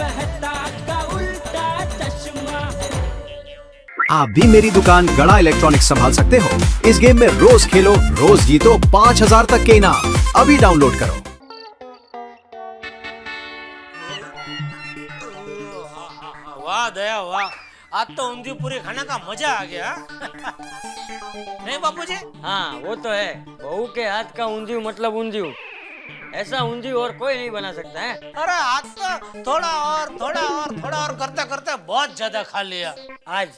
कहता का उल्टा चश्मा। आप भी मेरी दुकान गड़ा इलेक्ट्रॉनिक्स संभाल सकते हो। इस गेम में रोज खेलो, रोज जीतो 5000 तक के इनाम। अभी डाउनलोड करो। वाह दया वाह, आज तो ऊंधियू पूरी खाने का मजा आ गया। नहीं बापूजी? हाँ वो तो है, बहू के हाथ का ऊंधियू मतलब ऊंधियू। ऐसा ऊंधियू और कोई नहीं बना सकता है। अरे आज तो थोड़ा और करते करते बहुत ज्यादा खा लिया आज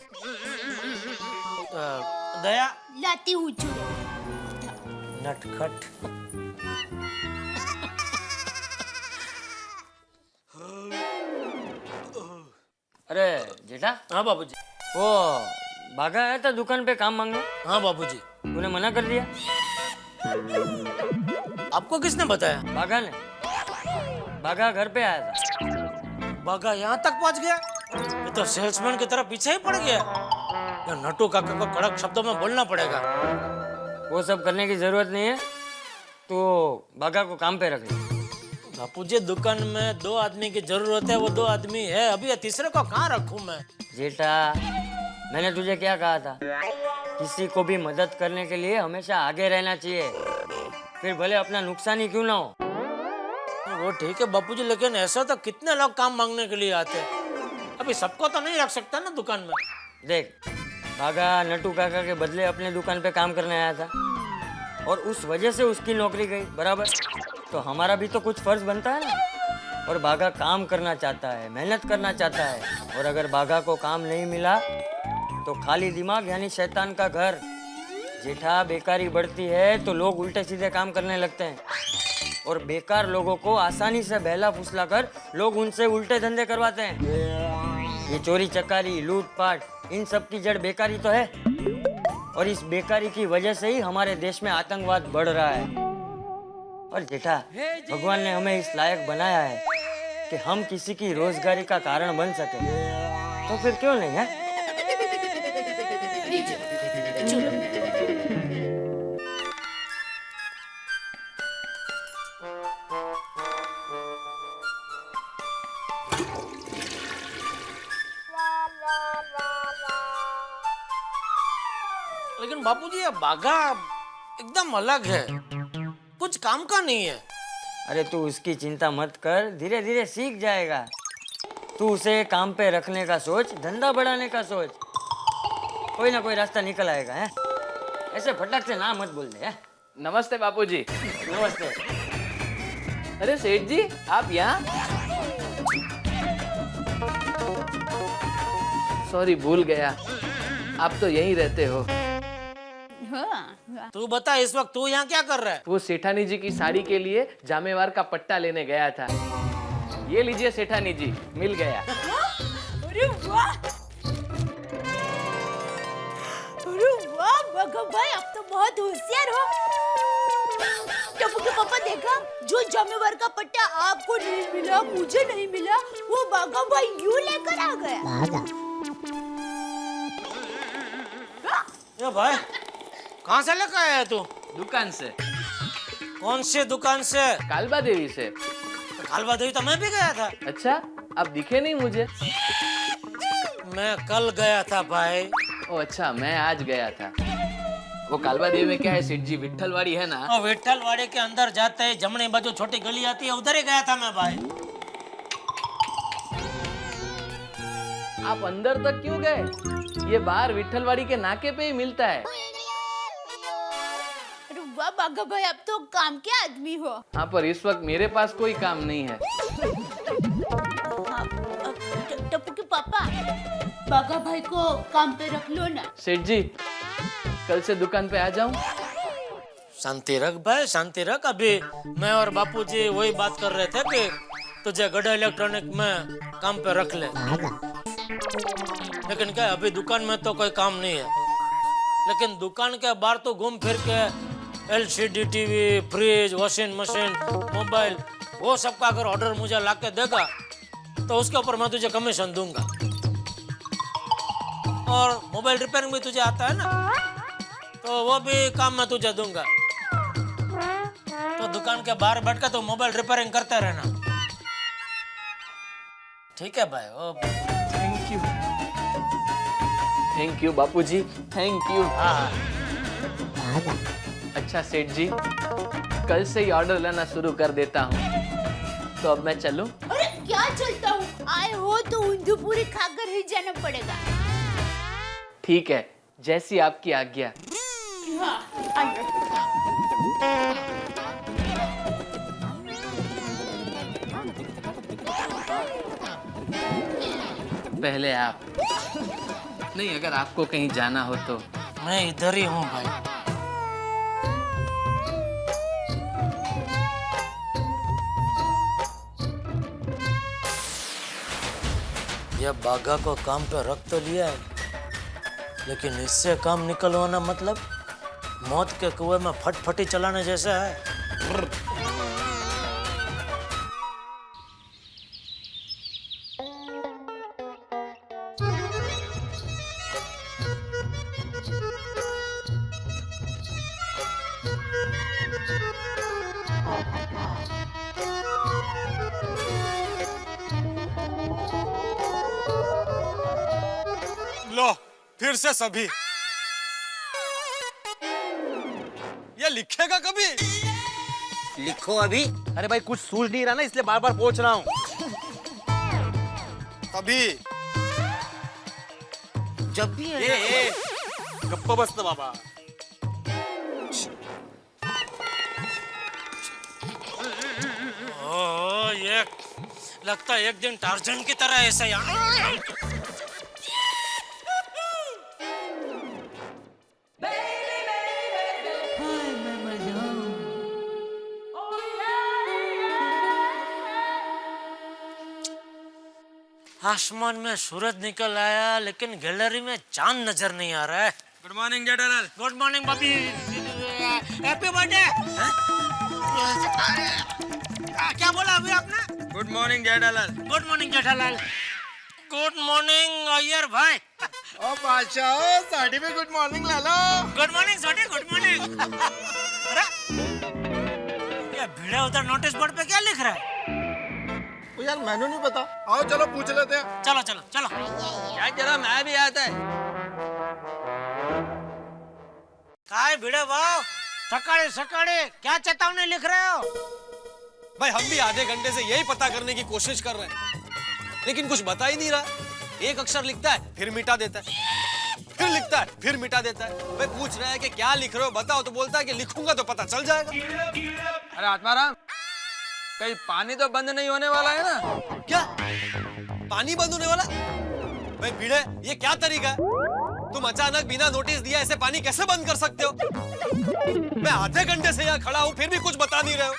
दया। लाती हूँ चूड़ा। नटखट। अरे जेठा, हाँ बाबूजी। वो भागा आया था दुकान पे काम मांगने, हाँ बाबूजी। तूने मना कर दिया। आपको किसने बताया? भागा ने, भागा घर पे आया था। बागा यहाँ तक पहुँच गया? ये तो सेल्समैन की तरह पीछे ही पड़ गया। ये नटू काका को कड़क शब्दों में बोलना पड़ेगा। वो सब करने की जरूरत नहीं है, तो भागा को काम पे रख ले। बापूजी दुकान में 2 आदमी की जरूरत है, वो 2 आदमी है, अभी तीसरे को कहाँ रखूं मैं? जेठा, मैंने तुझे क्या कहा था, किसी को भी मदद करने के लिए हमेशा आगे रहना चाहिए, फिर भले अपना नुकसान ही क्यों ना हो। वो ठीक है बापूजी, लेकिन ऐसा तो कितने लोग काम मांगने के लिए आते हैं, अभी सबको तो नहीं रख सकता ना दुकान में। देख, भागा नटू काका के बदले अपने दुकान पे काम करने आया था और उस वजह से उसकी नौकरी गई, बराबर? तो हमारा भी तो कुछ फर्ज बनता है ना। और भागा काम करना चाहता है, मेहनत करना चाहता है, और अगर भागा को काम नहीं मिला तो खाली दिमाग यानी शैतान का घर। जेठा, बेकारी बढ़ती है तो लोग उल्टे सीधे काम करने लगते हैं, और बेकार लोगों को आसानी से बहला फुसला कर लोग उनसे उल्टे धंधे करवाते हैं। ये चोरी चकारी, लूटपाट, इन सब की जड़ बेकारी तो है, और इस बेकारी की वजह से ही हमारे देश में आतंकवाद बढ़ रहा है। और जेठा, भगवान ने हमें इस लायक बनाया है कि हम किसी की रोजगारी का कारण बन सके, तो फिर क्यों नहीं है? लेकिन बापूजी ये बागा एकदम अलग है, कुछ काम का नहीं है। अरे तू उसकी चिंता मत कर, धीरे धीरे सीख जाएगा। तू उसे काम पे रखने का सोच, धंधा बढ़ाने का सोच, कोई ना कोई रास्ता निकल आएगा। है ऐसे फटक से ना मत बोल दे। है? नमस्ते बापूजी। नमस्ते। अरे सेठ जी, आप यहाँ? सॉरी, भूल गया, आप तो यहीं रहते हो। तू बता, इस वक्त तू यहाँ क्या कर रहा है? वो सेठानी जी की साड़ी के लिए जामेवार का पट्टा लेने गया था। ये लीजिए सेठानी जी, मिल गया। अरे वाह, अरे वाह भगत भाई, आप तो बहुत होशियार हो। टप्पू के पापा, देखा, जो जमीवर का पट्टा आपको नहीं मिला, मुझे नहीं मिला, वो बागा भाई यूं लेकर आ गया। ये भाई कहाँ से लेकर आया है तू? दुकान से। कौन सी दुकान से? कालबा देवी से। कालबा देवी तो मैं भी गया था। अच्छा, आप दिखे नहीं मुझे। मैं कल गया था भाई। ओ अच्छा, मैं आज गया था। वो कालबा देवी में क्या है सेठ जी, विट्ठलवाड़ी है ना? और विट्ठलवाड़ी के अंदर जाते ही जमने बाजू छोटी गली आती है, उधर ही गया था मैं भाई। आप अंदर तक क्यों गए? ये बाहर विट्ठलवाड़ी के नाके पे ही मिलता है। अरे वाह बागा भाई, आप तो काम के आदमी हो। हाँ, पर इस वक्त मेरे पास कोई काम नहीं है। टप्पू के पापा, बागा भाई को काम पे रख लो ना। सेठ जी, कल से दुकान पे आ जाऊं? शांति रख भाई, शांति रख। अभी मैं और बापूजी वही बात कर रहे थे कि तुझे गड़ा इलेक्ट्रॉनिक में काम पे रख ले, लेकिन क्या अभी दुकान में तो कोई काम नहीं है। लेकिन दुकान के बाहर तो घूम फिर के LCD TV, fridge, washing machine, mobile, वो सब का अगर ऑर्डर मुझे लाके देगा तो उसके ऊपर मैं तुझे कमीशन दूंगा। और मोबाइल रिपेयरिंग भी तुझे आता है ना, तो वो भी काम मैं तुझे दूंगा। तो दुकान के बाहर बैठ कर तो मोबाइल रिपेयरिंग करते रहना, ठीक है भाई ओ थैंक यू बापूजी, थैंक यू। हाँ अच्छा सेठ जी, कल से ही ऑर्डर लेना शुरू कर देता हूँ। तो अब मैं चलूं? अरे क्या चलता हूँ, आए हो तो ऊंधू पूरी खाकर ही जाना पड़ेगा। ठीक है, जैसी आपकी आज्ञा। हाँ, आइए। पहले आप। नहीं, अगर आपको कहीं जाना हो तो। मैं इधर ही हूँ भाई। यह बागा को काम पे रख तो लिया है, लेकिन इससे काम निकलवाना मतलब मौत के कुएं में फटफटी चलाने जैसा है। लो फिर से सभी। ये लिखेगा कभी? लिखो अभी। अरे भाई कुछ सूझ नहीं रहा ना, इसलिए बार बार पूछ रहा हूँ। तभी जब भी है ए, गप्पा बस ना बाबा। ओह, ये लगता है एक दिन टार्जन की तरह ऐसा ही। आसमान में सूरज निकल आया, लेकिन गैलरी में चांद नजर नहीं आ रहा है। Good morning Jethalal. Good morning Bobby, happy birthday. क्या बोला अभी आपने? Good morning Jethalal. Good morning Jethalal. Good morning Iyer भाई। ओ बादशाह, साड़ी में गुड मॉर्निंग ला लो। गुड मॉर्निंग सोटी, गुड मॉर्निंग। अरे ये भिड़ा उधर नोटिस बोर्ड पे क्या लिख रहा है? ओ यार मैंने नहीं पता। आओ चलो पूछ लेते हैं। चलो चलो चलो। यार जरा मैं भी आता है। काय भिड़े भाव, सकाळे सकाळे क्या चेतावनी लिख रहे हो? भाई हम भी आधे घंटे से यही पता करने की कोशिश कर रहे हैं, लेकिन कुछ बता ही नहीं रहा। एक अक्षर लिखता है फिर मिटा देता है, फिर लिखता है फिर मिटा देता है। भाई पूछ रहा है कि क्या लिख रहे हो बताओ, तो बोलता है कि लिखूंगा तो पता चल जाएगा। अरे आत्माराम, कहीं पानी तो बंद नहीं होने वाला है ना? क्या पानी बंद होने वाला? भाई भिड़े, ये क्या तरीका है? तुम अचानक बिना नोटिस दिया ऐसे पानी कैसे बंद कर सकते हो? मैं आधे घंटे से यहाँ खड़ा हूँ फिर भी कुछ बता नहीं रहे हो।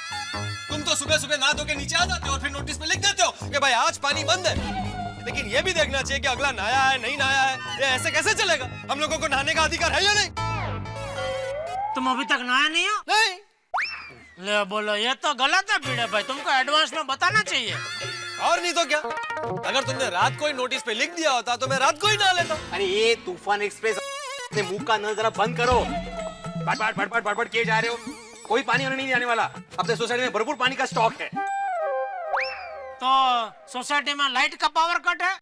तुम तो सुबह सुबह नहा धो के नीचे आ जाते हो और फिर नोटिस में लिख देते हो कि भाई आज पानी बंद है। लेकिन ये भी देखना चाहिए कि अगला नहाया है नहीं नहाया है। ये ऐसे कैसे चलेगा? हम लोगों को नहाने का अधिकार है या नहीं? तुम अभी तक नहाया नहीं हो? नहीं। ले बोलो, ये तो गलत है भिड़े भाई, तुमको एडवांस में बताना चाहिए। और नहीं तो क्या? अगर तुमने रात को ही नोटिस पे लिख दिया होता तो मैं रात को ही नहा लेता। अरे ये तूफान एक्सप्रेस अपने मुंह का नल जरा बंद करो। बड़बड़ किए जा रहे हो। कोई पानी होने नहीं आने वाला। अपने सोसाइटी में भरपूर पानी का स्टॉक है। तो सोसाइटी में लाइट का पावर कट है?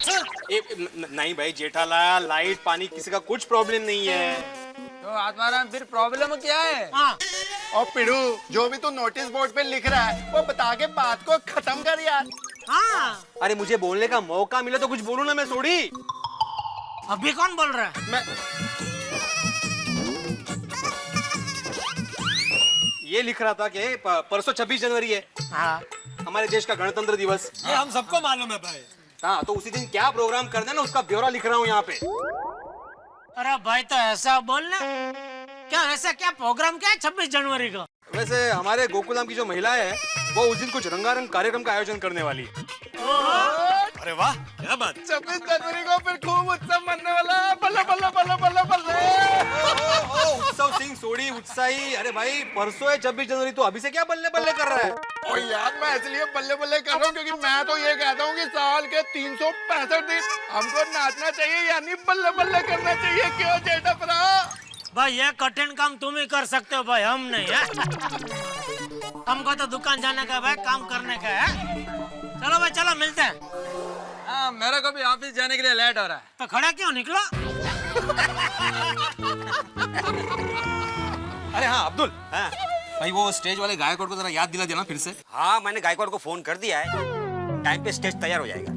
नहीं भाई जेठालाल, लाइट पानी किसी का कुछ प्रॉब्लम नहीं है। तो आत्माराम फिर प्रॉब्लम क्या है? हाँ। और पिड़ू, जो भी तू नोटिस बोर्ड पे लिख रहा है वो बता के बात को खत्म कर यार। हाँ, अरे मुझे बोलने का मौका मिले तो कुछ बोलूं ना मैं सोड़ी। अभी कौन बोल रहा है? मैं ये लिख रहा था कि परसों 26 जनवरी है, हाँ। हमारे देश का गणतंत्र दिवस। ये हम सबको मालूम है भाई। हाँ, तो उसी दिन क्या प्रोग्राम करना है ना उसका ब्यौरा लिख रहा हूँ यहाँ पे। अरे भाई तो ऐसा बोलना, क्या ऐसा क्या प्रोग्राम क्या है 26 जनवरी को? वैसे हमारे गोकुलधाम की जो महिलाएं हैं वो उस दिन कुछ रंगारंग कार्यक्रम का आयोजन करने वाली है। अरे वाह, क्या बात। 26 जनवरी को फिर खूब उत्सव मनने वाला है। बल्ले बल्ले बल्ले बल्ले बल्ले। उत्सव सिंह सोड़ी उत्साही। अरे भाई परसों है 26 जनवरी, तो अभी से क्या बल्ले बल्ले कर रहा है? ओ यार मैं इसलिए बल्ले बल्ले कर रहा हूँ क्योंकि मैं तो ये कहता हूँ कि साल के 365 दिन हमको नाचना चाहिए, यानी बल्ले बल्ले करना चाहिए। क्यों जेठा भरा? भाई ये कठिन काम तुम ही कर सकते हो भाई, हम नहीं है। हमको तो दुकान जाने का भाई, काम करने का है। चलो भाई चलो मिलते हैं। को भी ऑफिस जाने के लिए लेट हो रहा है। तो खड़ा क्यों निकला? अरे हाँ अब्दुल, हाँ भाई वो स्टेज वाले गायकवाड़ को जरा याद दिला देना फिर से। हाँ, मैंने गायकवाड़ को फोन कर दिया है, टाइम पे स्टेज तैयार हो जाएगा।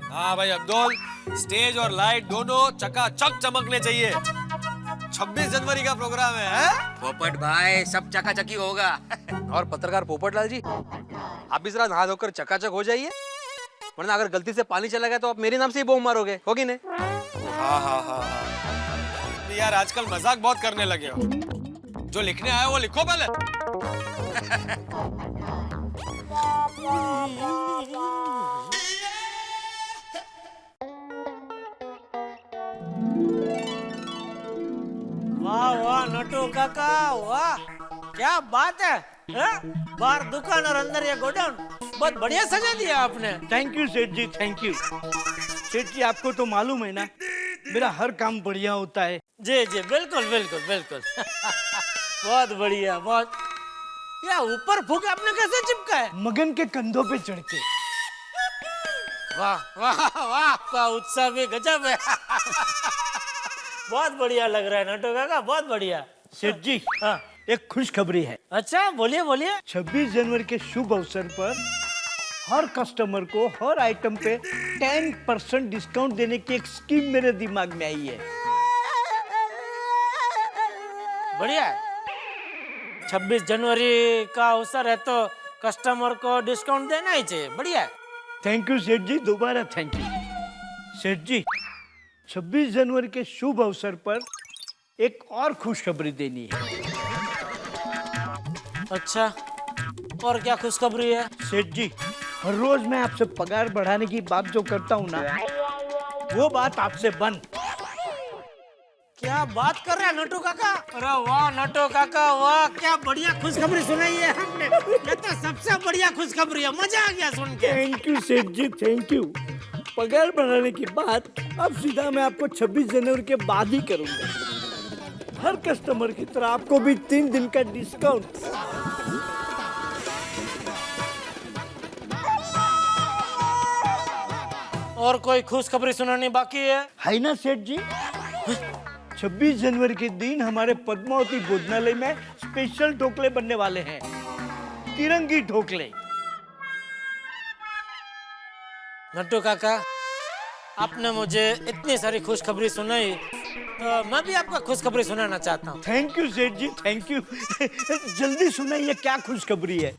हाँ भाई अब्दुल, स्टेज और लाइट दोनों चकाचक चमकने चाहिए। 26 जनवरी का प्रोग्राम है। पोपट भाई सब चकाचकी होगा। और पत्रकार पोपटलाल जी, आप भी जरा नहा धोकर चकाचक हो जाइए, वरना अगर गलती से पानी चला गया तो आप मेरे नाम से ही बॉम्ब मारोगे, होगी नहीं? हाँ हाँ हाँ हाँ यार, आजकल मजाक बहुत करने लगे हो। जो लिखने आया वो लिखो पहले। वाह वाह नटू काका, वाह क्या बात है, बाहर दुकान और अंदर ये गोडाउन, बहुत बढ़िया सजा दिया आपने। थैंक यू सेठ जी, थैंक यू। सेठ जी आपको तो मालूम है ना, मेरा हर काम बढ़िया होता है। जी जी बिल्कुल बिल्कुल बिल्कुल। बहुत बढ़िया, बहुत। या ऊपर फूक आपने कैसे चिपका है? मगन के कंधों पे चढ़ के। वाह वाह वाह, आपका उत्साह भी गजब है। बहुत बढ़िया लग रहा है नटू काका, बहुत बढ़िया। सेठ जी हाँ, एक खुशखबरी है। अच्छा बोलिए बोलिए। 26 जनवरी के शुभ अवसर पर हर कस्टमर को हर आइटम पे 10% डिस्काउंट देने की एक स्कीम मेरे दिमाग में आई है। बढ़िया है। 26 जनवरी का अवसर है तो कस्टमर को डिस्काउंट देना ही चाहिए। बढ़िया है। थैंक यू सेठ जी, दोबारा थैंक यू। सेठ जी 26 जनवरी के शुभ अवसर पर एक और खुशखबरी देनी है। अच्छा, और क्या खुशखबरी है? सेठ जी हर रोज मैं आपसे पगार बढ़ाने की बात जो करता हूँ ना, वो बात आपसे बंद। क्या बात कर रहे हैं नटू काका? अरे वाह नटू काका, वाह क्या बढ़िया खुशखबरी सुनाई है आपने। ये तो सबसे बढ़िया खुशखबरी है, मजा आ गया सुन के। थैंक यू सेठ जी, थैंक यू। पगार बढ़ाने की बात अब सीधा मैं आपको 26 जनवरी के बाद ही करूंगा। हर कस्टमर की तरह आपको भी 3 दिन का डिस्काउंट। और कोई खुशखबरी सुनानी बाकी है ना सेठ जी? 26 जनवरी के दिन हमारे पद्मावती भोजनालय में स्पेशल ढोकले बनने वाले हैं, तिरंगी ढोकले। नट्टू काका, आपने मुझे इतनी सारी खुशखबरी सुनाई, तो मैं भी आपको खुशखबरी सुनाना चाहता हूँ। थैंक यू सेठ जी, थैंक यू। जल्दी सुनाइए, क्या खुशखबरी है?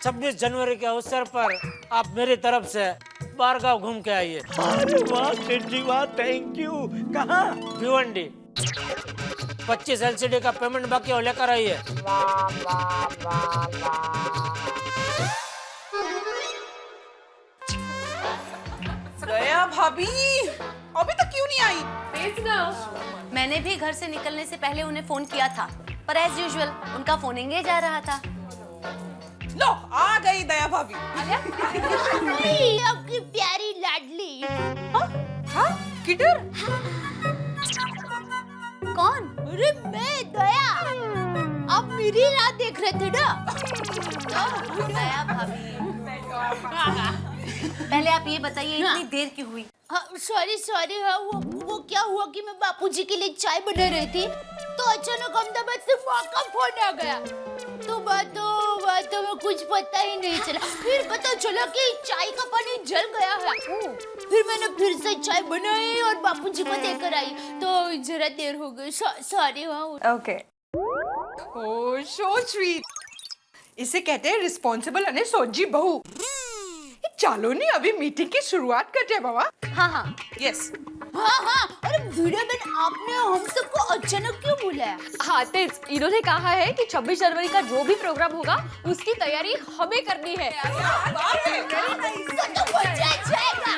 26 जनवरी के अवसर पर आप मेरी तरफ से बारगांव घूम के आइए। अरे वाह सेठ जी, वाह, थैंक यू। कहाँ? भिवंडी। 25 LCD का पेमेंट बाकी हो, लेकर आइए। दया भाभी अभी तक क्यों नहीं आई? मैंने भी घर से निकलने से पहले उन्हें फोन किया था, पर एज यूजुअल उनका फोन एंगेज आ रहा था। लो आ गई दया भाभी। आपकी प्यारी लाडली। हाँ किधर? कौन? अरे मैं दया। आप मेरी राह देख रहे थे ना? दया भाभी। पहले आप ये बताइए इतनी देर क्यों हुई? सॉरी सॉरी, हाँ वो क्या हुआ कि मैं बापूजी के लिए चाय बना रही थी, तो अचानक अहमदाबाद से माँ का फोन आ गया। तो बातों में कुछ पता ही नहीं चला। फिर पता चला कि चाय का पानी जल गया है। फिर मैंने फिर से चाय बनाई और बापूजी को देकर आई, तो जरा देर हो गई। सॉरी। हाँ ओके। ओह सो स्वीट। इसे कहते हैं रिस्पॉन्सिबल अने सोजी बहू। चलो नहीं अभी मीटिंग की शुरुआत करते हैं बाबा। हाँ यस। हाँ। अरे वीडियो मैन, आपने हम सबको अचानक क्यों बुलाया? हाँ तेज, इन्होंने कहा है कि 26 जनवरी का जो भी प्रोग्राम होगा उसकी तैयारी हमें करनी है। तो मजा जाएगा।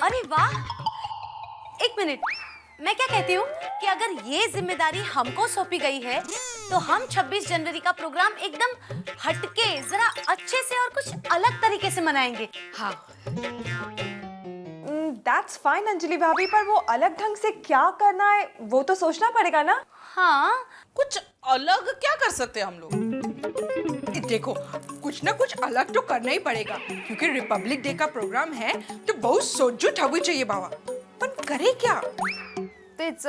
अरे वाह, एक मिनट, मैं क्या कहती हूँ कि अगर ये जिम्मेदारी हमको सौंपी गई है तो हम 26 जनवरी का प्रोग्राम एकदम हटके, जरा अच्छे से और कुछ अलग तरीके से मनाएंगे। हाँ दैट्स फाइन अंजलि भाभी, पर वो अलग ढंग से क्या करना है वो तो सोचना पड़ेगा ना। हाँ, कुछ अलग क्या कर सकते हैं हम लोग? देखो कुछ ना कुछ अलग तो करना ही पड़ेगा, क्योंकि रिपब्लिक डे का प्रोग्राम है तो बहुत सोचो ठबू चाहिए बाबा। पर करे क्या? तेच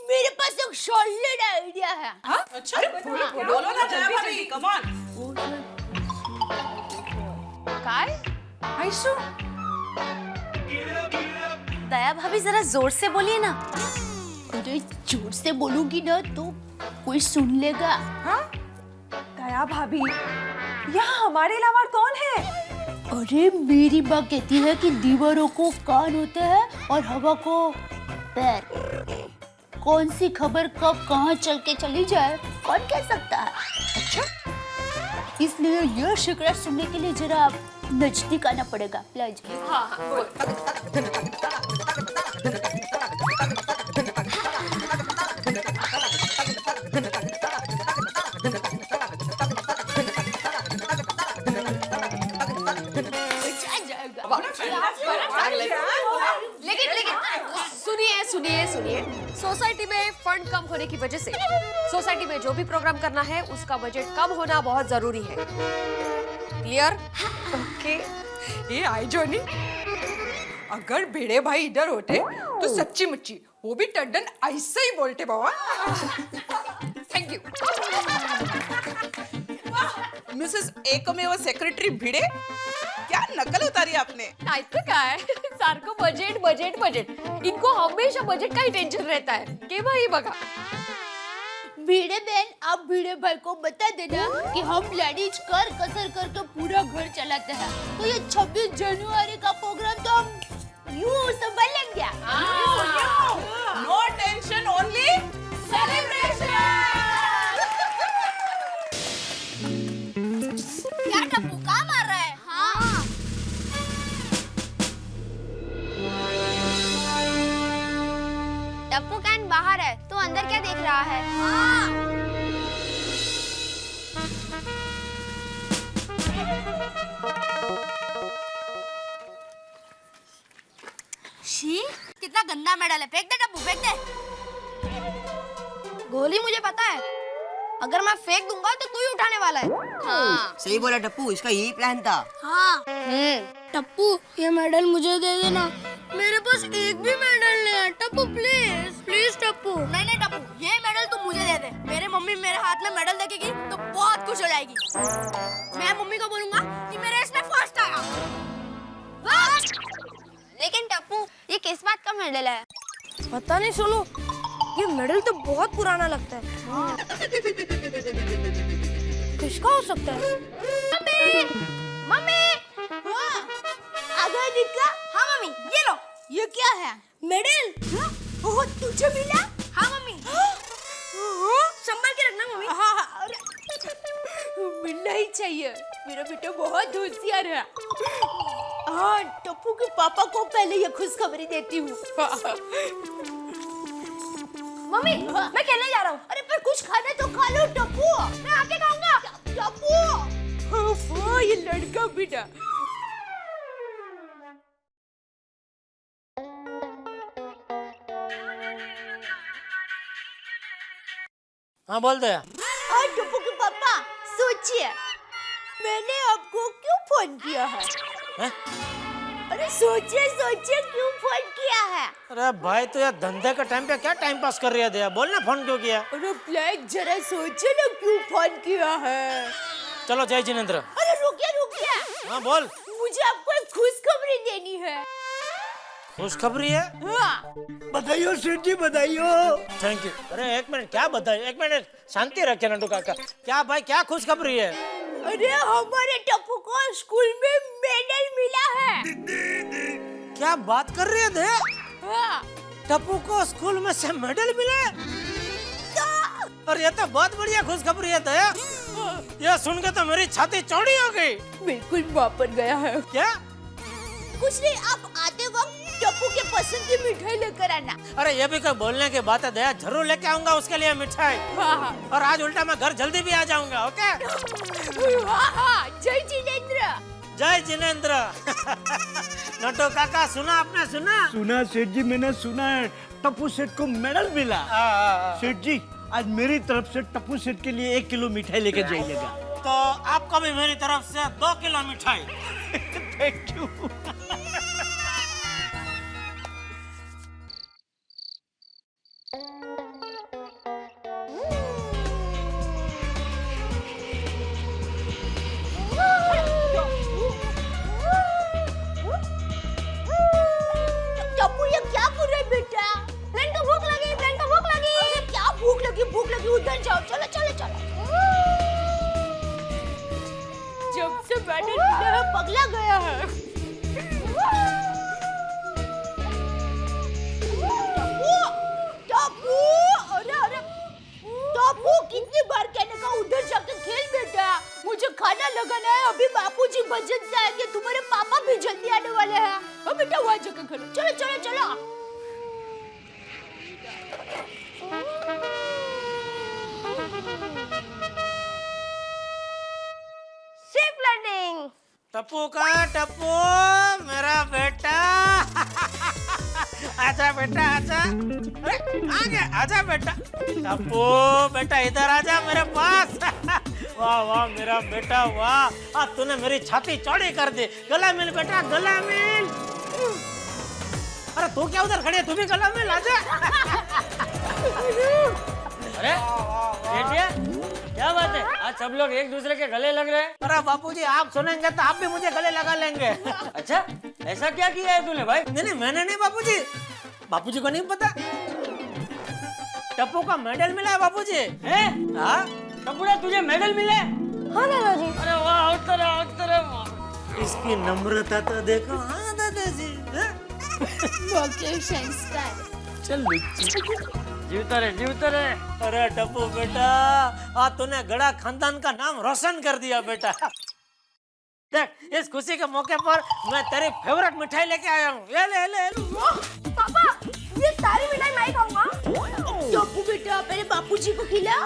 मेरे पास एक सॉलिड आइडिया है। हाँ? अच्छा, बोलो ना जल्दी जल्दी, कम ऑन। काय? आयशु, दया भाभी जरा जोर से बोलिए ना। अरे जोर से बोलूंगी ना तो कोई सुन लेगा। हाँ? दया भाभी, यहाँ हमारे अलावा और कौन है? अरे मेरी माँ कहती है कि दीवारों को कान होते हैं और हवा को पैर। कौन सी खबर कब कहाँ चल के चली जाए कौन कह सकता है। अच्छा, इसलिए यह शिकायत सुनने के लिए जरा नजदीक आना पड़ेगा। प्लीज। हाँ हाँ बोल। लेकिन सुनिए, सोसाइटी में फंड कम होने की वजह से सोसाइटी में जो भी प्रोग्राम करना है उसका बजट कम होना बहुत जरूरी है। क्लियर? ओके। ये आई जॉनी, अगर भिड़े भाई इधर होते तो सच्ची मुच्ची वो भी टड्डन ऐसे ही बोलते बाबा। Thank you. मिसेस एकमेव सेक्रेटरी भिड़े, क्या नकल उतारी आपने? नाहीतर काय, सारखं बजेट। इनको हमेशा बजेट का ही टेंशन रहता है। केव्हाही बघा। भिड़े बहन, आप भिड़े भाई को बता देना कि हम लेडीज कर कसर करके पूरा घर चलाते हैं, तो ये 26 जनवरी का प्रोग्राम तो हम यूं संभाल लेंगे। No tension, only celebration. क्या टप्पू कहाँ मार रहा है? हाँ। टप्पू कैन बाहर है, तो अंदर क्या देख रहा है? हाँ। शी, कितना गंदा मेडल है। फेंक दे टप्पू, फेंक दे। गोली मुझे पता है, अगर मैं फेंक दूंगा तो तू ही उठाने वाला है। हाँ। सही बोला टप्पू, इसका यही प्लान था। हाँ। टप्पू, ये मेडल मुझे दे देना। मेरे पास एक भी मेडल नहीं है। टप्पू प्लीज टप्पू। नहीं टप्पू, ये मेडल तू मुझे दे दे। मेरे मम्मी मेरे हाथ में मेडल देखेगी तो बहुत खुश हो जाएगी। मैं मम्मी को बोलूंगा कि मेरे इसमें फर्स्ट आया। लेकिन टप्पू, ये किस बात का मेडल है? पता नहीं सुनो, ये मेडल तो बहुत पुराना लगता है। किसका हो सकता है? मम्मी! हाँ, आ गया निकला? हाँ मम्मी, ये लो। ये क्या है? मेडल? ओह, तुझे मिला? हाँ मम्मी। संभाल के रखना मम्मी। हाँ, मिलना ही चाहिए। मेरा बेटा बहुत होशियार है। हाँ, टप्पू के पापा को पहले ये खुशखबरी देती हूँ। मम्मी, मैं खेलने जा रहा हूँ। अरे पर कुछ खाना तो खा लो टप्पू। मैं आके खाऊंगा। टप्पू, ये लड़का बेटा। हाँ बोल दे। हाँ टप्पू के पापा, सोचिए मैंने आपको क्यों फोन किया है? अरे सोचिए क्यों फोन किया है? अरे भाई, तो यार धंधे के टाइम पे क्या टाइम पास कर रही है? दया बोल ना, फोन क्यों किया? अरे ब्लैक, जरा सोचिए ना क्यों फोन किया है? चलो जय जिनेंद्र। अरे रुकिए। हाँ बोल। मुझे आपको एक खुशखबरी देनी है। खुशखबरी है? हाँ। बधाइयो सेठ जी, बधाइयो। Thank you. अरे एक मिनट, क्या बताए? एक मिनट शांति रखे नंदू काका। क्या भाई, क्या खुशखबरी है? अरे हमारे टप्पू को स्कूल में मेडल मिला है। क्या बात कर रही है दया? हाँ। टप्पू को स्कूल में से मेडल मिला? और ये तो बहुत बढ़िया खुशखबरी है दया। ये सुन के तो मेरी छाती चौड़ी हो गई। बिल्कुल वापस गया है। क्या? कुछ नहीं, आप आते वक्त टप्पू के पसंद की मिठाई लेकर आना। अरे ये भी कोई बोलने की बात है दया, जरूर लेके आऊंगा उसके लिए मिठाई। हाँ। और आज उल्टा मैं घर जल्दी भी आ जाऊंगा। ओके? हाँ, जय जिनेंद्र। जय जिनेंद्र। नटो काका सुना आपने सुना सेठ जी, मैंने सुना है टप्पू सेठ को मेडल मिला। सेठ जी आज मेरी तरफ से टप्पू सेठ के लिए 1 किलो मिठाई लेके जाइएगा। तो आपको भी मेरी तरफ से 2 किलो मिठाई। Thank you. टप्पू ये क्या कर रहे बेटा? प्लेन को भूख लगी, प्लेन को भूख लगी। अरे क्या भूख लगी उधर जाओ, चलो चलो चलो। जब से मेडल मिला है पगला गया है। टप्पू टप्पू, अरे टप्पू कितनी बार कहने का उधर जाकर खेल बेटा, मुझे खाना लगाना है। अभी बापूजी भजन से आएंगे, तुम्हारे पापा भी जल्दी आने वाले हैं। अब बेटा वहाँ जाकर खेलो, चलो चलो चलो। Safe landing. टप्पू का टप्पू मेरा बेटा। आजा बेटा आजा। अरे आ गया, आजा बेटा। टप्पू बेटा इधर आजा मेरे पास। वाह वाह मेरा बेटा वाह, आज तूने मेरी छाती चौड़ी कर दी। गला मिल बेटा, गला मिल। अरे तू क्या उधर खड़ी है, तू भी गला मिल, आजा। अरे बेटिया क्या बात है, आज सब लोग एक दूसरे के गले लग रहे हैं। अरे बापूजी आप सुनेंगे तो आप भी मुझे गले लगा लेंगे। अच्छा ऐसा क्या किया है तूने भाई? नहीं मैंने नहीं बापूजी, बापूजी को नहीं पता। टप्पू का मेडल मिला है बापूजी। हाँ टप्पूड़ा तुझे मेडल मिले? हाँ दादाजी। अरे वाह उत्तर। इसकी नम्रता तो देखो। हाँ दादाजी। चल जीवता रहे। अरे टप्पू बेटा आज तूने गड़ा खानदान का नाम रोशन कर दिया बेटा। देख इस खुशी के मौके पर मैं तेरी फेवरेट मिठाई लेके आया हूँ। ये ले। पापा ये सारी मिठाई मैं ही खाऊंगा। टप्पू बेटा पहले बापूजी को खिला।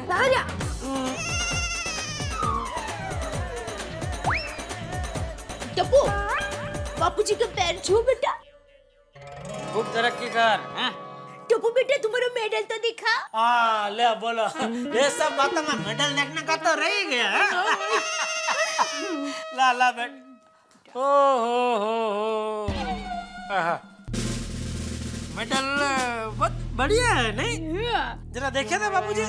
दादा टप्पू बापूजी के पैर छू बेटा। खूब तरक्की कर। टप्पू बेटा तुम्हारा मेडल तो दिखा। हाँ ले बोलो, ये सब बातों में मेडल देखने का तो रह ही गया। ला बेट। हो। मेडल बहुत बढ़िया है नहीं? जरा देखे थे बापूजी।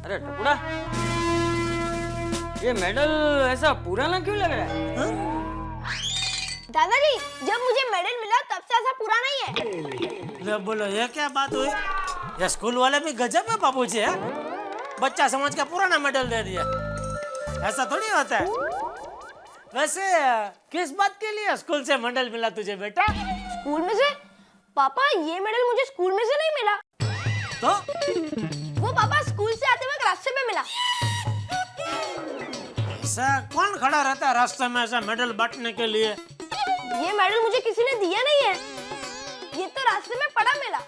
अरे टुकड़ा ये मेडल ऐसा पुराना क्यों लग रहा है? दादाजी जब मुझे मेडल मिला तब से ऐसा पुराना ही है। ले बोलो ये क्या बात हुई? ये स्कूल वाले भी गजब है बापूजी। है बच्चा समझ के पुराना मेडल दे दिया, ऐसा थोड़ी होता है। वैसे किस बात के लिए स्कूल से मेडल मिला तुझे बेटा? स्कूल में से? पापा ये मेडल मुझे स्कूल में से नहीं मिला। तो वो पापा स्कूल से आते वक्त रास्ते में मिला। ऐसा कौन खड़ा रहता है रास्ते में ऐसा मेडल बांटने के लिए? ये मेडल मुझे किसी ने दिया नहीं है, ये तो रास्ते में पड़ा मिला।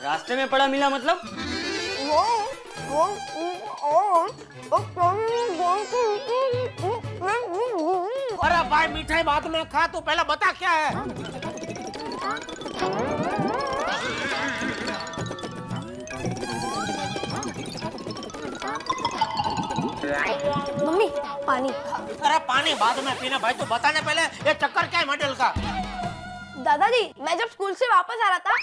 रास्ते में पड़ा मिला मतलब? अरे भाई मिठाई बाद में खा, तू पहले बता क्या है? मम्मी पानी। अरे पानी बाद में पीना भाई, तू बताने पहले ये चक्कर क्या है मेडल का? दादाजी मैं जब स्कूल से वापस आ रहा था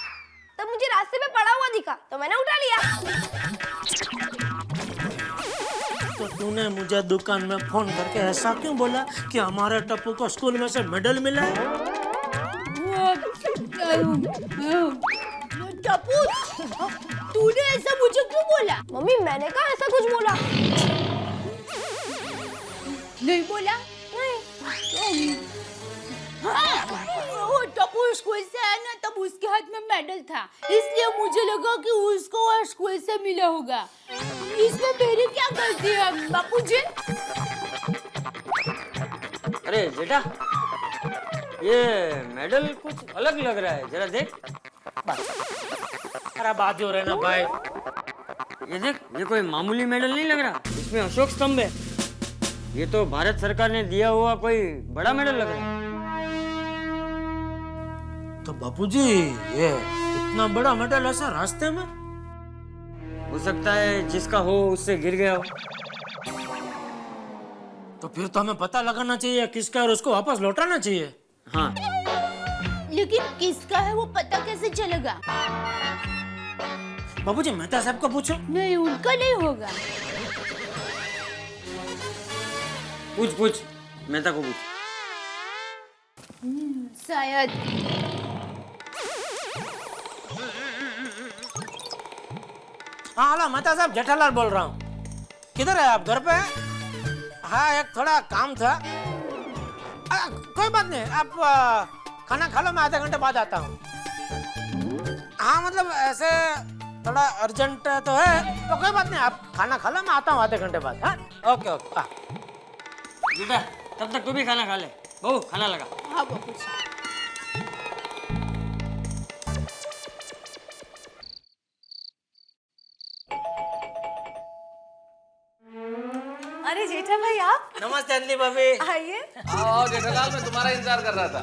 तब मुझे रास्ते में पड़ा हुआ दिखा तो मैंने उठा लिया। तो तूने मुझे दुकान में फोन करके ऐसा क्यों बोला कि हमारे टप्पू को स्कूल में से मेडल मिला है? टप्पू तूने ऐसा मुझे क्यों बोला? मम्मी मैंने कहा ऐसा कुछ बोला? नहीं बोला? नहीं। हाँ, वो टप्पू स्कूल से आया ना तब उसके हाथ में मेडल था, इसलिए मुझे लगा कि उसको स्कूल से मिला होगा। इसमें मेरी क्या गलती है बापूजी? अरे बेटा ये मेडल कुछ अलग लग रहा है, जरा देख। अरे बाजू रहना भाई। ये देख, ये कोई मामूली मेडल नहीं लग रहा, इसमें अशोक स्तंभ है। ये तो भारत सरकार ने दिया हुआ कोई बड़ा मेडल लग रहा है। तो बापूजी ये इतना बड़ा मेडल ऐसा रास्ते में? हो सकता है जिसका हो उससे गिर गया हो। तो फिर तो हमें पता लगाना चाहिए किसका और उसको वापस लौटाना चाहिए। हाँ, लेकिन किसका है वो पता कैसे चलेगा? बाबूजी मेहता साहब को पूछो। नहीं, उनका नहीं होगा। पूछ मेहता को पूछ। शायद। हाँ हेलो मेहता साहब, जेठालाल बोल रहा हूँ। किधर है आप? घर पे हैं? हाँ एक थोड़ा काम था। कोई बात नहीं, आप खाना खा लो, मैं आधे घंटे बाद आता हूँ। हाँ मतलब ऐसे थोड़ा अर्जेंट तो है, तो कोई बात नहीं, आप खाना खा लो, मैं आता हूँ आधे घंटे बाद। हाँ ओके ओके। बेटा तब तक तू भी खाना खा ले। बहू खाना लगा। हाँ बापू जी। अरे जेठा भाई आप नमस्ते अंजलि भाभी। आइए। आओ जेठालाल, मैं तुम्हारा इंतजार कर रहा था।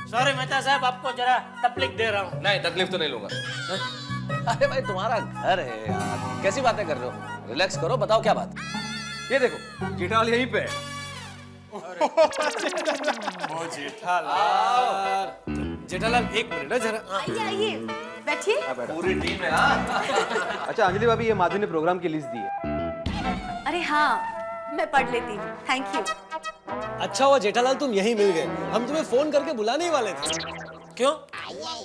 सॉरी मेहता साहब, आपको जरा तकलीफ दे रहा हूँ। नहीं तकलीफ तो नहीं लूंगा। अरे भाई तुम्हारा घर है यार, कैसी बातें कर रहे हो? रिलैक्स करो, बताओ क्या बात। ये देखो जेठालाल यहीं पे है। जेठालाल एक मिनट है जरा। आइए आइए, बैठिए। पूरी टीम है। अच्छा अंजलि भाभी, ये माधवी ने प्रोग्राम की लिस्ट दी है। अरे हाँ, मैं पढ़ लेती हूँ, थैंक यू। अच्छा हुआ जेठालाल तुम यहीं मिल गए, हम तुम्हें फोन करके बुलाने ही वाले थे। क्यों?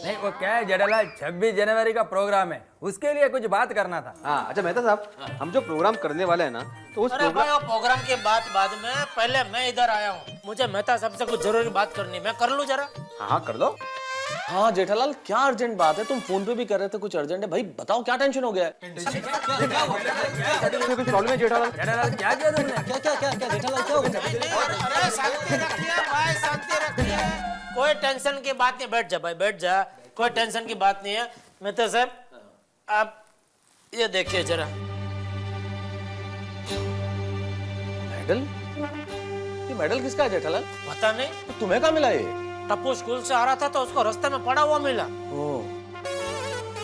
नहीं वो क्या है जेठालाल, 26 जनवरी का प्रोग्राम है, उसके लिए कुछ बात करना था। हाँ अच्छा मेहता साहब, हम जो प्रोग्राम करने वाले हैं ना, तो उस अरे भाई वो प्रोग्राम के बाद में पहले मैं इधर आया हूँ, मुझे मेहता साहब से कुछ जरूरी बात करनी है, मैं कर लूँ जरा? हाँ कर लो। हाँ जेठालाल क्या अर्जेंट बात है? तुम फोन पे भी कर रहे थे, कुछ अर्जेंट है भाई, बताओ क्या टेंशन हो गया है? कुछ प्रॉब्लम है जेठालाल? जेठालाल क्या किया तुमने? क्या जेठालाल क्या हो गया? अरे शांति रखिए भाई, शांति रखिए, कोई टेंशन की बात नहीं। बैठ जा भाई, बैठ जा, कोई टेंशन की बात नहीं है। मेहता साहब आप ये देखिए जरा। मेडल? ये मेडल किसका है जेठालाल? पता नहीं, तो तुम्हें कहाँ मिला ये? टप्पू स्कूल से आ रहा था तो उसको रास्ते में पड़ा हुआ मिला।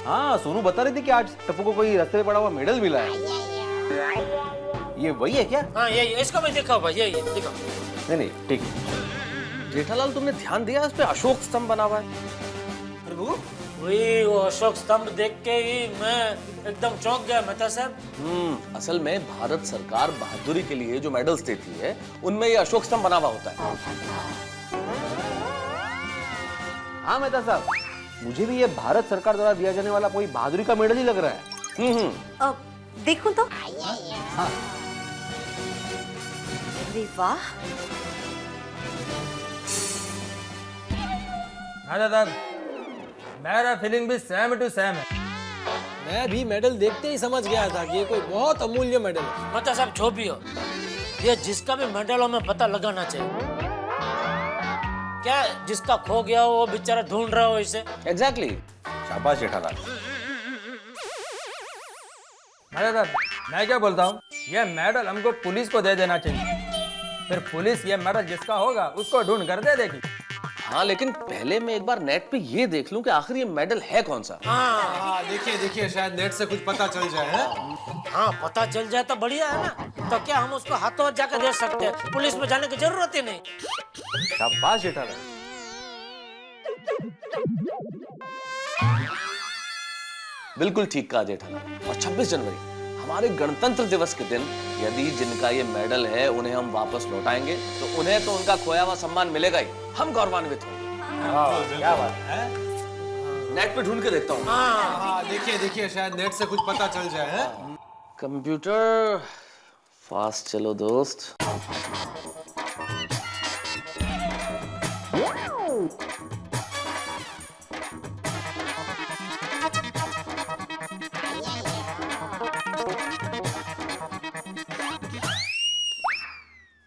हाँ सोनू बता रही थी कि आज टप्पू को कोई रास्ते में पड़ा हुआ मेडल मिला है। ये वही है क्या? हाँ ये इसको भी दिखाओ भाई, ये दिखाओ। नहीं ठीक है। जेठालाल तुमने ध्यान दिया इस पे अशोक स्तंभ बना हुआ है? प्रभु वही वो अशोक स्तंभ देख के ही मैं एकदम चौंक गया मेहता साहब। असल में भारत सरकार बहादुरी के लिए जो मेडल्स देती है उनमें ये अशोक स्तंभ बना हुआ होता है। हाँ मेहता साहब, मुझे भी ये भारत सरकार द्वारा दिया जाने वाला कोई बहादुरी का मेडल ही लग रहा है। देखूं तो? हाँ। अरे वाह। हाँ दादा, मेरा फीलिंग भी सेम टू सेम है। मैं भी मेडल देखते ही समझ गया था कि ये कोई बहुत अमूल्य मेडल है। मेहता साहब जो भी हो, ये जिसका भी मेडल हो, मैं पता लगाना चाहिए। क्या जिसका खो गया हो वो बेचारा ढूंढ रहा हो इसे। एग्जैक्टली। शाबाश जेठालाल। अरे दादा, मैं क्या बोलता हूँ, ये मेडल हमको पुलिस को दे देना चाहिए, फिर पुलिस ये मेडल जिसका होगा उसको ढूंढ कर दे देगी। हाँ लेकिन पहले मैं एक बार नेट पे ये देख लूं कि आखिर ये मेडल है कौन सा। हाँ देखिए शायद नेट से कुछ पता चल जाए। हाँ पता चल जाए तो बढ़िया है ना, तो क्या हम उसको हाथों हाथ जाकर दे सकते हैं, पुलिस में जाने की जरूरत ही नहीं। शाबाश जेठालाल। बिल्कुल ठीक कहा जेठालाल। और 26 जनवरी हमारे गणतंत्र दिवस के दिन यदि जिनका ये मेडल है उन्हें हम वापस लौटाएंगे तो उन्हें तो उनका खोया हुआ सम्मान मिलेगा ही, हम गौरवान्वित होंगे। क्या बात है? नेट पे ढूंढ के देखता हूँ। हाँ देखिए शायद नेट से कुछ पता चल जाए। कंप्यूटर फास्ट चलो दोस्त।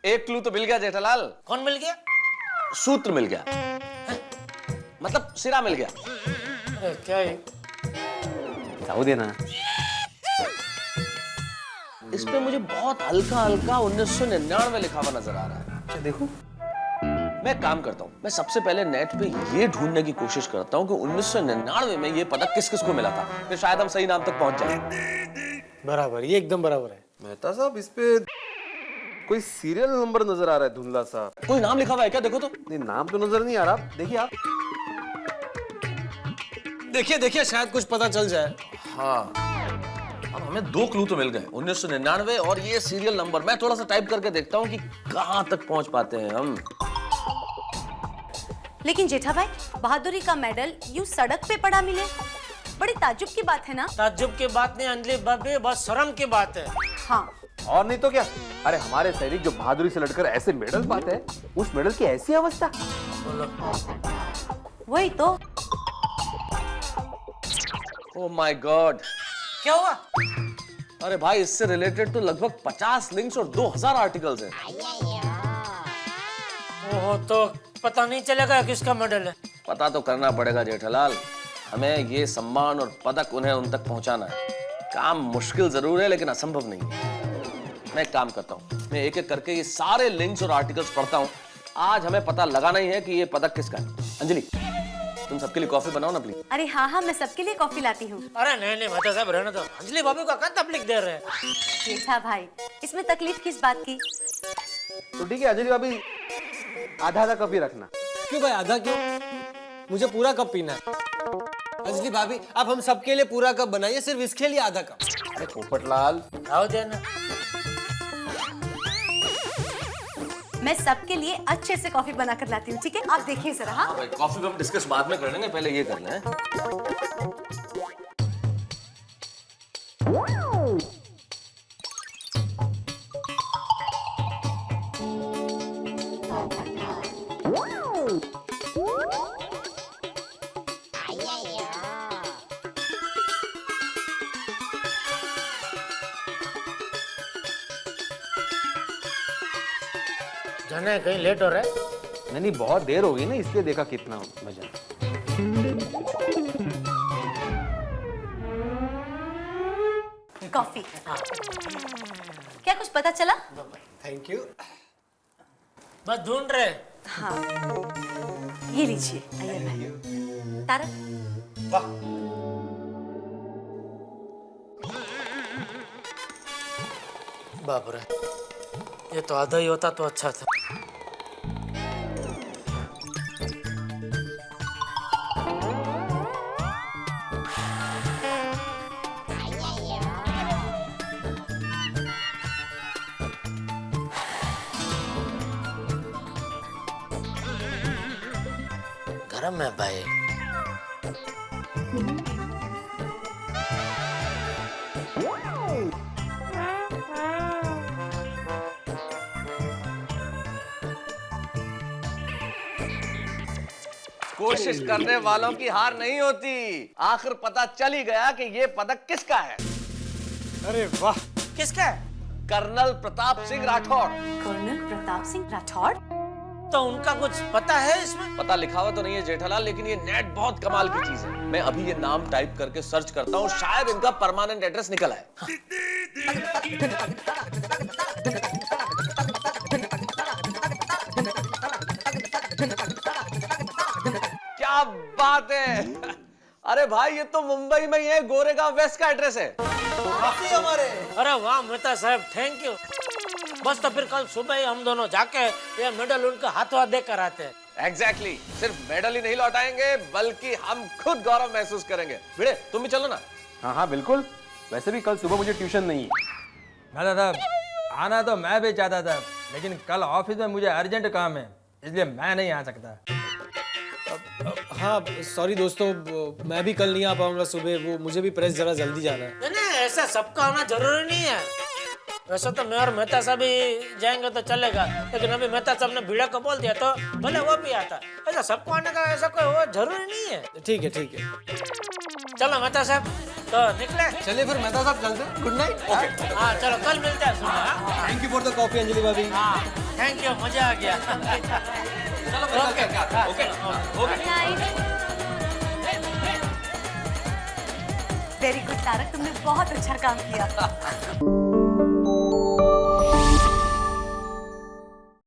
एक क्लू तो मिल गया जेठालाल। कौन मिल गया? सूत्र मिल गया, मतलब सिरा मिल गया। क्या है? जाओ देना। इस पे मुझे बहुत हल्का हल्का 1999 लिखा हुआ नजर आ रहा है। अच्छा देखो। मैं काम करता हूँ, मैं सबसे पहले नेट पे ये ढूंढने की कोशिश करता हूँ कि 1999 में ये पदक किस किस को मिला था, फिर शायद हम सही नाम तक पहुंच जाए। बराबर, ये एकदम बराबर है। मेहता साहब इस पे कोई सीरियल नंबर नजर आ रहा है धुंधला सा। कोई नाम लिखा हुआ है क्या? देखो तो। नहीं, नाम तो नजर नहीं आ रहा। देखिए आप। देखिए देखिए, शायद कुछ पता चल जाए। हाँ, अब हमें 2 क्लू तो मिल गए, 1999 और ये सीरियल नंबर। मैं थोड़ा सा टाइप करके देखता हूँ कि कहाँ तक पहुंच पाते हैं हम। लेकिन जेठा भाई, बहादुरी का मेडल यूं सड़क पे पड़ा मिले, बड़ी ताज्जुब की बात है ना? ताज्जुब की बात नहीं अंजलि भाभी, बहुत शर्म की बात है। हाँ, और नहीं तो क्या। अरे हमारे सैनिक जो बहादुरी से लड़कर ऐसे मेडल पाते हैं, उस मेडल की ऐसी अवस्था। वही तो। ओह माय गॉड, क्या हुआ? अरे भाई, इससे रिलेटेड तो लगभग 50 लिंक्स और 2000 आर्टिकल्स हैं। ओहो, तो पता नहीं चलेगा किसका मेडल है। पता तो करना पड़ेगा जेठालाल, हमें ये सम्मान और पदक उन्हें उन तक पहुंचाना है। काम मुश्किल जरूर है लेकिन असंभव नहीं है। मैं एक काम करता हूँ, मैं एक एक करके ये सारे लिंक्स और आर्टिकल्स पढ़ता हूँ। आज हमें पता लगाना ही है कि ये पदक किसका है। अंजलि, तुम सबके लिए कॉफी बनाओ ना प्लीज। अरे हाँ हाँ, मैं सबके लिए कॉफी लाती हूँ। अरे नहीं नहीं मेहता साहब, रहने दो। अंजलि भाभी को कहाँ तकलीफ दे रहे हैं? जेठा भाई, इसमें तकलीफ किस बात की? तो ठीक है अंजलि भाभी, आधा आधा कप ही रखना। क्यों भाई, आधा क्यों? मुझे पूरा कप पीना है। अंजलि भाभी, आप हम सबके लिए पूरा कप बनाइए, सिर्फ इसके लिए आधा कप। अरे पोपटलाल, आओ देना। मैं सबके लिए अच्छे से कॉफी बनाकर लाती हूँ, ठीक है? आप देखिए जरा। हाँ भाई, कॉफी हम डिस्कस बाद में कर लेंगे, पहले ये कर लें। जाने कहीं लेट हो रहा है? नहीं नहीं, बहुत देर हो गई ना, इसलिए देखा कितना मजा। कॉफी। क्या कुछ पता चला? Thank you. बस ढूंढ रहे। हाँ, ये लीजिए अय्यर भाई। तारक, वाह, बाप रे, ये तो आधा ही होता तो अच्छा था। गरम है भाई। कोशिश करने वालों की हार नहीं होती। आखिर पता चल ही गया कि ये पदक किसका है। अरे वाह, किसका है? कर्नल प्रताप सिंह राठौड़। कर्नल प्रताप सिंह राठौड़? तो उनका कुछ पता है इसमें? पता लिखा हुआ तो नहीं है जेठालाल, लेकिन ये नेट बहुत कमाल की चीज है। मैं अभी ये नाम टाइप करके सर्च करता हूँ, शायद इनका परमानेंट एड्रेस निकल आए। क्या बात है! अरे भाई, ये तो मुंबई में ही है, गोरेगांव वेस्ट का एड्रेस है। हमारे। अरे वाह मेहता साहब, थैंक यू। बस तो फिर कल सुबह ही हम दोनों जाके ये मेडल उनके हाथों देकर आते हैं। एग्जैक्टली, सिर्फ मेडल ही नहीं लौटाएंगे बल्कि हम खुद गौरव महसूस करेंगे। भिड़े, तुम भी चलो ना। हाँ हाँ बिल्कुल, वैसे भी कल सुबह मुझे ट्यूशन नहीं है। मेहता साहब, आना तो मैं भी चाहता था, लेकिन कल ऑफिस में मुझे अर्जेंट काम है, इसलिए मैं नहीं आ सकता। हाँ सॉरी दोस्तों, मैं भी कल नहीं आ पाऊंगा सुबह, वो मुझे भी प्रेस जरा जल्दी जाना है। नहीं नहीं, ऐसा सबका आना जरूरी नहीं है। वैसे तो मैं और मेहता साहब ही जाएंगे तो चलेगा, लेकिन अभी मेहता साहब ने भीड़ा को बोल दिया तो भले वो भी आता। ऐसा सबको आने का ऐसा कोई वो जरूरी नहीं है। ठीक है ठीक है, चलो मेहता साहब, तो निकले। चलिए फिर मेहता साहब, चलते हैं। Good night. ओके, हाँ चलो, कल मिलते हैं सुबह। Thank you for the coffee Anjali भाभी। हाँ थैंक यू, मजा आ गया। चलो okay okay. Very good Tarak, तुमने बहुत अच्छा काम किया।